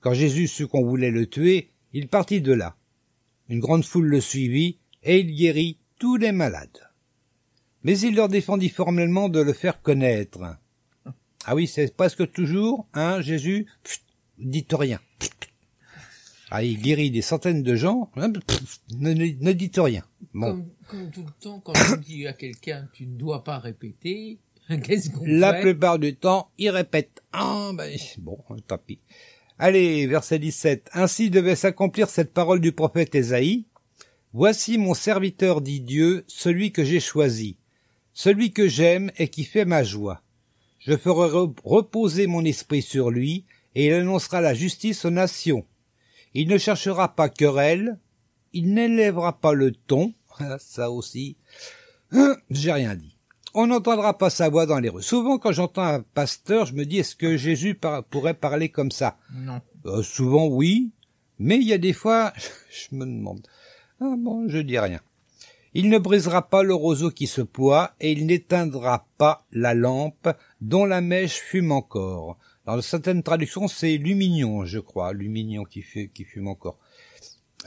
Quand Jésus sut qu'on voulait le tuer, il partit de là. Une grande foule le suivit, et il guérit tous les malades. Mais il leur défendit formellement de le faire connaître. Ah oui, c'est presque toujours, Jésus, dites rien. Ah, il guérit des centaines de gens, ne dites rien. Bon. Comme tout le temps, quand on dit à quelqu'un, tu ne dois pas répéter, qu'est-ce qu'on fait? La plupart du temps, il répète. Bon, tant pis. Allez, verset 17. Ainsi devait s'accomplir cette parole du prophète Ésaïe. Voici mon serviteur, dit Dieu, celui que j'ai choisi, celui que j'aime et qui fait ma joie. Je ferai reposer mon esprit sur lui, et il annoncera la justice aux nations. Il ne cherchera pas querelle, il n'élèvera pas le ton, ça aussi, j'ai rien dit. On n'entendra pas sa voix dans les rues. Souvent, quand j'entends un pasteur, je me dis, est-ce que Jésus pourrait parler comme ça? Non. Souvent, oui, mais il y a des fois, je me demande. Bon, je dis rien. Il ne brisera pas le roseau qui se ploie, et il n'éteindra pas la lampe dont la mèche fume encore. Dans certaines traductions, c'est lumignon, je crois, lumignon qui fume encore.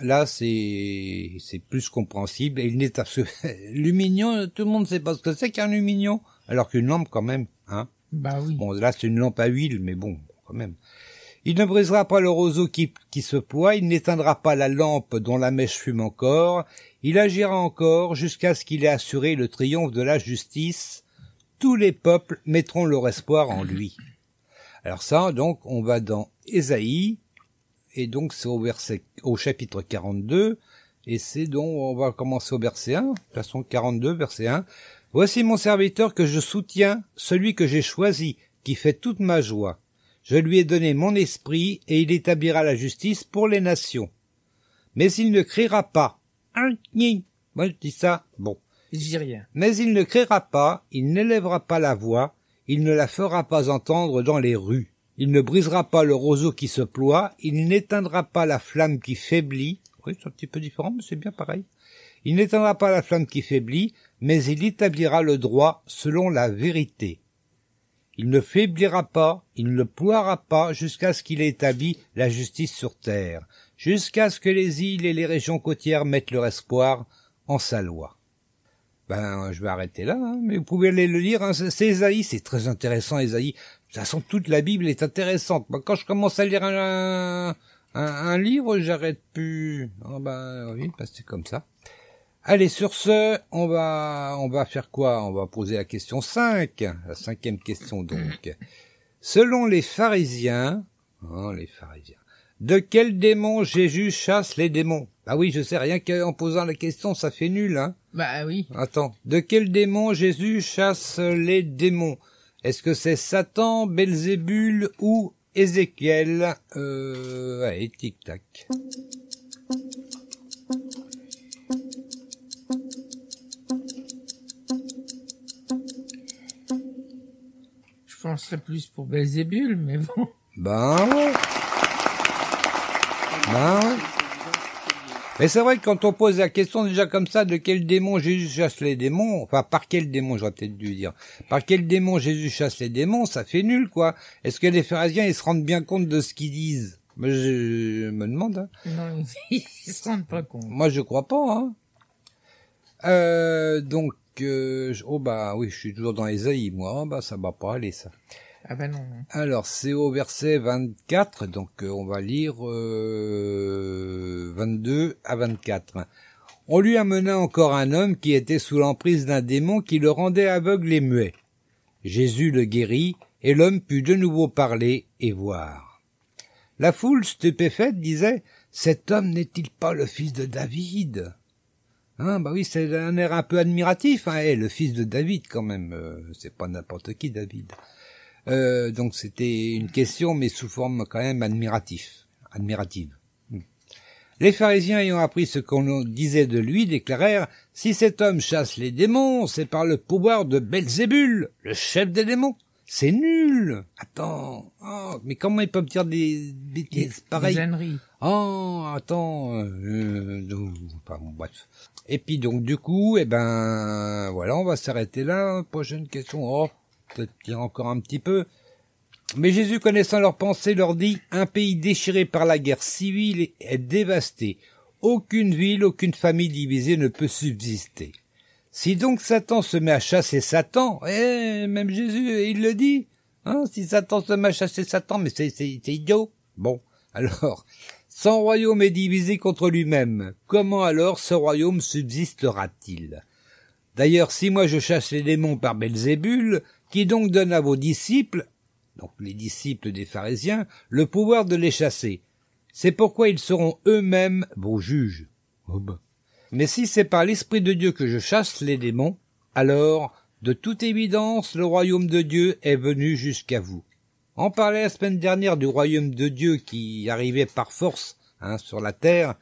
Là, c'est plus compréhensible. Et il n'est lumignon, tout le monde sait pas ce que c'est qu'un lumignon, alors qu'une lampe quand même, Bah oui. Bon, là, c'est une lampe à huile, mais bon, quand même. Il ne brisera pas le roseau qui se ploie, il n'éteindra pas la lampe dont la mèche fume encore, il agira encore jusqu'à ce qu'il ait assuré le triomphe de la justice. Tous les peuples mettront leur espoir en lui. Alors ça, donc, on va dans Ésaïe, et donc c'est au chapitre 42, et c'est donc, on va commencer au verset 1, de toute façon 42, verset 1. Voici mon serviteur que je soutiens, celui que j'ai choisi, qui fait toute ma joie. Je lui ai donné mon esprit, et il établira la justice pour les nations. Mais il ne criera pas. Moi je dis ça, bon. Je dis rien. Mais il ne criera pas, il n'élèvera pas la voix, il ne la fera pas entendre dans les rues. Il ne brisera pas le roseau qui se ploie, il n'éteindra pas la flamme qui faiblit. Oui, c'est un petit peu différent, mais c'est bien pareil. Il n'éteindra pas la flamme qui faiblit, mais il établira le droit selon la vérité. Il ne faiblira pas, il ne ploiera pas jusqu'à ce qu'il ait établi la justice sur terre, jusqu'à ce que les îles et les régions côtières mettent leur espoir en sa loi. Je vais arrêter là, mais vous pouvez aller le lire, c'est Ésaïe, c'est très intéressant Ésaïe. De toute façon, toute la Bible est intéressante. Quand je commence à lire un livre, j'arrête plus. Oui, c'est comme ça. Allez, sur ce, on va faire quoi? On va poser la question 5, la 5e question donc. Selon les pharisiens, de quel démon Jésus chasse les démons? Ah oui, je sais, rien qu'en posant la question, ça fait nul, Bah oui. Attends, de quel démon Jésus chasse les démons? Est-ce que c'est Satan, Belzébul ou Ézéchiel? Allez, tic-tac. Je penserais plus pour Belzébul, mais bon. Ouais. Mais c'est vrai que quand on pose la question déjà comme ça, de quel démon Jésus chasse les démons, enfin par quel démon, j'aurais peut-être dû dire, par quel démon Jésus chasse les démons, ça fait nul quoi. Est-ce que les pharisiens ils se rendent bien compte de ce qu'ils disent? Je me demande. Non, ils se rendent pas compte. Moi je crois pas. Donc oui, je suis toujours dans Ésaïe moi. Ça va pas aller ça. Ah ben non. Alors, c'est au verset 24, donc on va lire 22 à 24. On lui amena encore un homme qui était sous l'emprise d'un démon qui le rendait aveugle et muet. Jésus le guérit, et l'homme put de nouveau parler et voir. La foule stupéfaite disait, « Cet homme n'est-il pas le fils de David ?» Oui, c'est un air un peu admiratif, le fils de David quand même, c'est pas n'importe qui David. Donc c'était une question, mais sous forme quand même admirative. Les pharisiens ayant appris ce qu'on disait de lui, déclarèrent, « Si cet homme chasse les démons, c'est par le pouvoir de Belzébul, le chef des démons. C'est nul. Attends. Mais comment ils peuvent dire des bêtises pareilles? Bref. Et puis donc du coup, voilà, on va s'arrêter là. Prochaine question. Peut-être qu'il y a encore un petit peu. Mais Jésus, connaissant leurs pensées, leur dit, un pays déchiré par la guerre civile est dévasté. Aucune ville, aucune famille divisée ne peut subsister. Si donc Satan se met à chasser Satan, même Jésus, il le dit, hein, si Satan se met à chasser Satan, mais c'est idiot. Bon, alors, son royaume est divisé contre lui-même. Comment alors ce royaume subsistera-t-il? D'ailleurs, si moi je chasse les démons par Belzébul, qui donc donne à vos disciples, donc les disciples des pharisiens, le pouvoir de les chasser. C'est pourquoi ils seront eux-mêmes vos juges. Oh ben. Mais si c'est par l'Esprit de Dieu que je chasse les démons, alors, de toute évidence, le royaume de Dieu est venu jusqu'à vous. On parlait la semaine dernière du royaume de Dieu qui arrivait par force sur la terre.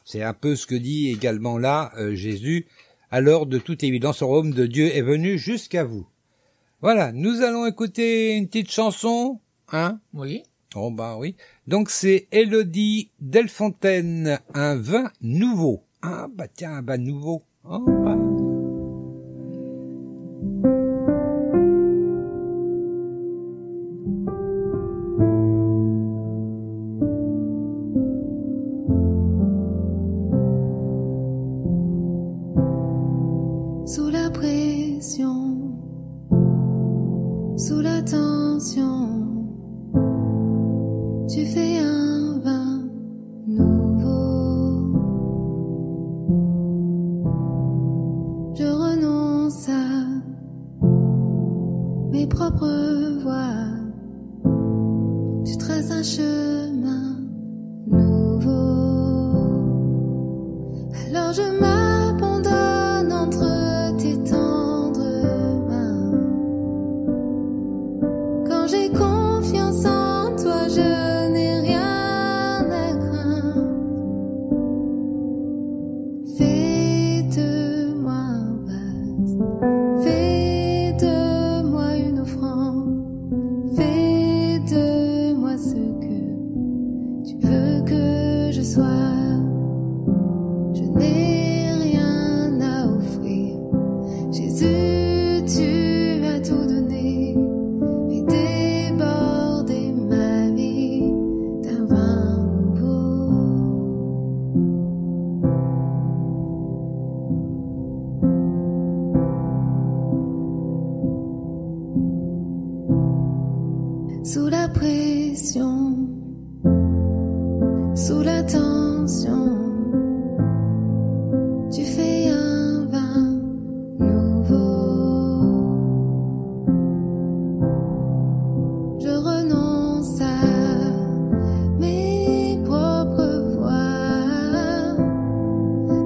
C'est un peu ce que dit également là Jésus. Alors, de toute évidence, le royaume de Dieu est venu jusqu'à vous. Voilà, nous allons écouter une petite chanson, hein? Oui. Oh ben oui. Donc c'est Élodie Delfontaine, un vin nouveau. Ah bah tiens, un vin nouveau. Oh bah. Sous la pression, sous la tension, tu fais un vin nouveau. Je renonce à mes propres voies. Tu traces un chemin nouveau. Alors je m'abandonne entre tes tendres mains. Quand j'ai confiance en toi, je n'ai rien à craindre. Fais de moi un vase, fais de moi une offrande, fais de moi ce que tu veux que je sois. Je n'ai rien à offrir, Jésus, tu as tout donné. Fais déborder ma vie d'un vin nouveau. Sous la pression, sous la tension, tu fais un vin nouveau. Je renonce à mes propres voies.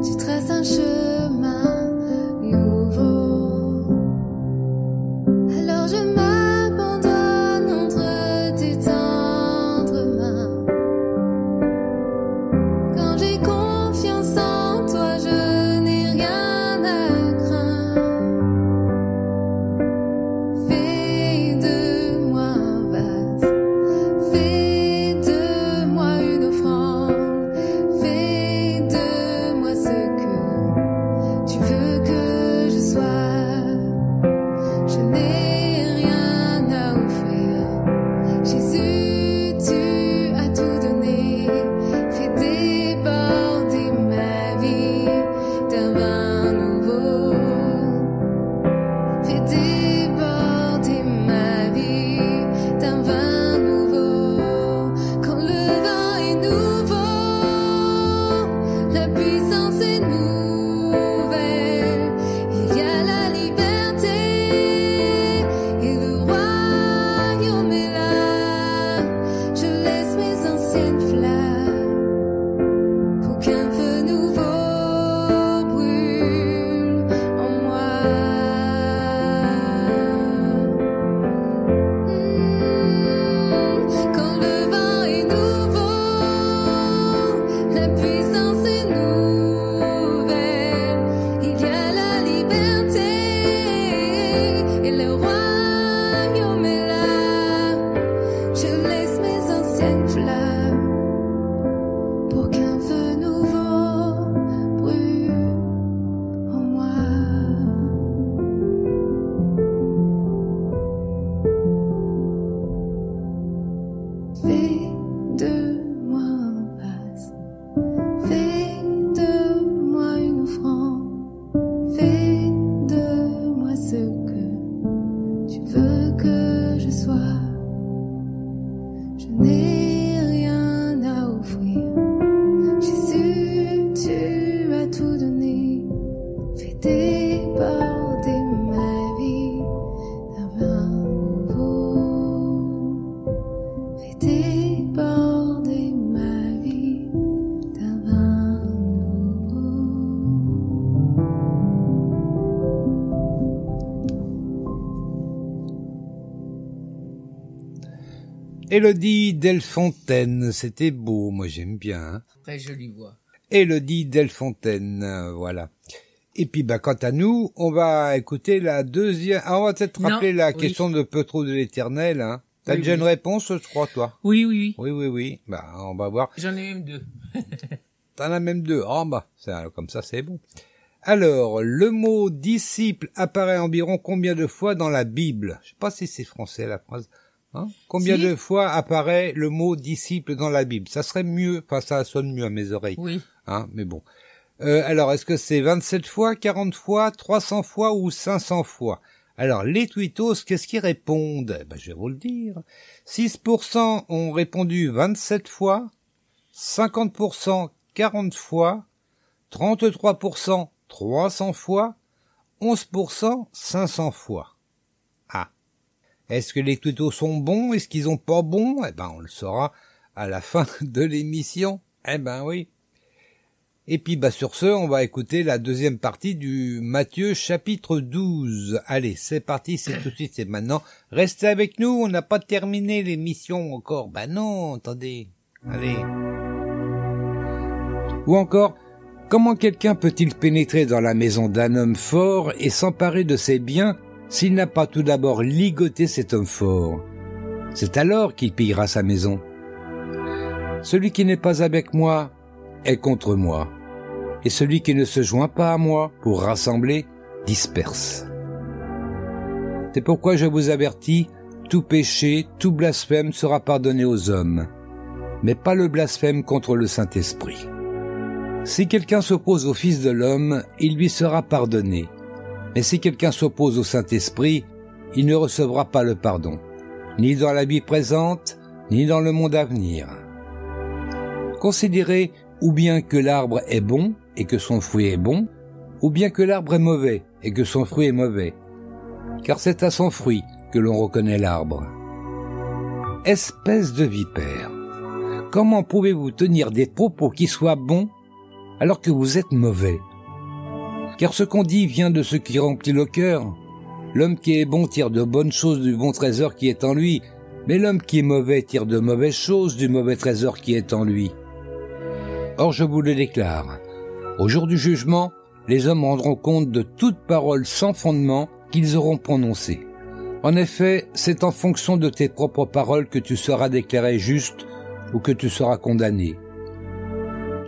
Tu traces un chemin nouveau. Alors je m'abandonne entre tes tendres mains. Quand j'ai confiance en toi, je n'ai rien à craindre. Fais de moi un vase, fais de moi une offrande, fais de moi ce que tu veux que je sois. Je n'ai rien à offrir, Jésus, tu as tout donné. Fais déborder ma vie d'un vin nouveau. Fais déborder ma vie d'un vin nouveau. Quand le vin est nouveau, la puissance est nouvelle. Il y a la liberté et le royaume est là. Je laisse mes anciennes flammes pour qu'un feu nouveau brûle en moi. Quand le vin est nouveau, la puissance est nouvelle. Il y a la liberté et le royaume est là. Je laisse mes anciennes flammes pour qu'un feu nouveau brûle en moi. de moi un passe. Fais de moi une offrande. Fais de moi ce que tu veux que je sois. Je n'ai rien à offrir. Jésus, tu as tout donné. Fais déborder ma vie d'un vin nouveau. Fais déborder ma vie d'un vin nouveau. Élodie Delfontaine, c'était beau, moi j'aime bien. Hein. Très jolie voix. Élodie Delfontaine, voilà. Et puis quant à nous, on va écouter la deuxième. Ah, on va peut-être rappeler la question de Petro de l'Éternel. Hein. T'as déjà une réponse, je crois, toi? Oui. Oui. On va voir. J'en ai même 2. T'en as même 2. Comme ça, c'est bon. Alors, le mot disciple apparaît environ combien de fois dans la Bible? Je sais pas si c'est français la phrase. Hein? Combien de fois apparaît le mot disciple dans la Bible? Ça serait mieux, ça sonne mieux à mes oreilles. Oui. Hein, mais bon. Alors, est-ce que c'est 27 fois, 40 fois, 300 fois ou 500 fois? Alors, les tweetos, qu'est-ce qu'ils répondent? Je vais vous le dire. 6% ont répondu 27 fois, 50% 40 fois, 33% 300 fois, 11% 500 fois. Est-ce que les tweetos sont bons? Est-ce qu'ils ont pas bons? On le saura à la fin de l'émission. Oui. Et puis, sur ce, on va écouter la deuxième partie du Matthieu chapitre 12. Allez, c'est parti, c'est tout de suite, c'est maintenant. Restez avec nous, on n'a pas terminé l'émission encore. Non, attendez. Allez. Ou encore, comment quelqu'un peut-il pénétrer dans la maison d'un homme fort et s'emparer de ses biens s'il n'a pas tout d'abord ligoté cet homme fort? C'est alors qu'il pillera sa maison. Celui qui n'est pas avec moi est contre moi, et celui qui ne se joint pas à moi pour rassembler disperse. C'est pourquoi je vous avertis, tout péché, tout blasphème sera pardonné aux hommes, mais pas le blasphème contre le Saint-Esprit. Si quelqu'un s'oppose au Fils de l'homme, il lui sera pardonné. Mais si quelqu'un s'oppose au Saint-Esprit, il ne recevra pas le pardon, ni dans la vie présente, ni dans le monde à venir. Considérez ou bien que l'arbre est bon et que son fruit est bon, ou bien que l'arbre est mauvais et que son fruit est mauvais. Car c'est à son fruit que l'on reconnaît l'arbre. Espèce de vipère, comment pouvez-vous tenir des propos qui soient bons alors que vous êtes mauvais? Car ce qu'on dit vient de ce qui remplit le cœur. L'homme qui est bon tire de bonnes choses du bon trésor qui est en lui, mais l'homme qui est mauvais tire de mauvaises choses du mauvais trésor qui est en lui. Or je vous le déclare, au jour du jugement, les hommes rendront compte de toute parole sans fondement qu'ils auront prononcée. En effet, c'est en fonction de tes propres paroles que tu seras déclaré juste ou que tu seras condamné.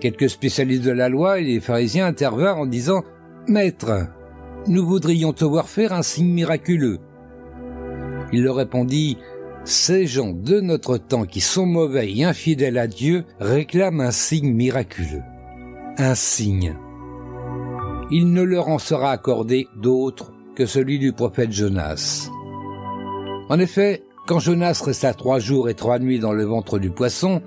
Quelques spécialistes de la loi et les pharisiens intervinrent en disant « Maître, nous voudrions te voir faire un signe miraculeux. » Il leur répondit « Ces gens de notre temps qui sont mauvais et infidèles à Dieu réclament un signe miraculeux. Un signe. Il ne leur en sera accordé d'autre que celui du prophète Jonas. En effet, quand Jonas resta 3 jours et 3 nuits dans le ventre du poisson,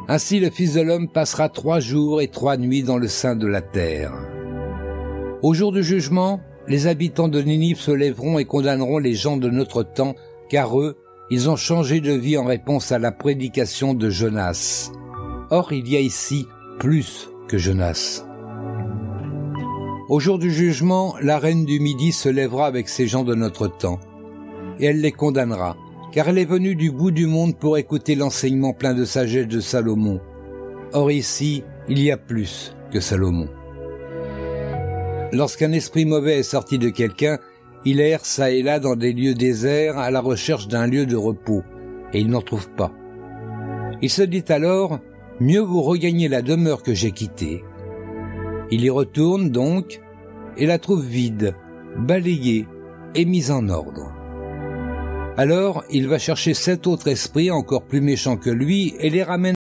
ainsi le Fils de l'homme passera 3 jours et 3 nuits dans le sein de la terre. Au jour du jugement, les habitants de Ninive se lèveront et condamneront les gens de notre temps, car eux, ils ont changé de vie en réponse à la prédication de Jonas. Or, il y a ici plus que Jonas. Au jour du jugement, la reine du Midi se lèvera avec ces gens de notre temps, et elle les condamnera, car elle est venue du bout du monde pour écouter l'enseignement plein de sagesse de Salomon. Or ici, il y a plus que Salomon. Lorsqu'un esprit mauvais est sorti de quelqu'un, il erre çà et là dans des lieux déserts à la recherche d'un lieu de repos, et il n'en trouve pas. Il se dit alors, mieux vaut regagner la demeure que j'ai quittée. Il y retourne donc, et la trouve vide, balayée et mise en ordre. Alors, il va chercher 7 autres esprits encore plus méchants que lui et les ramène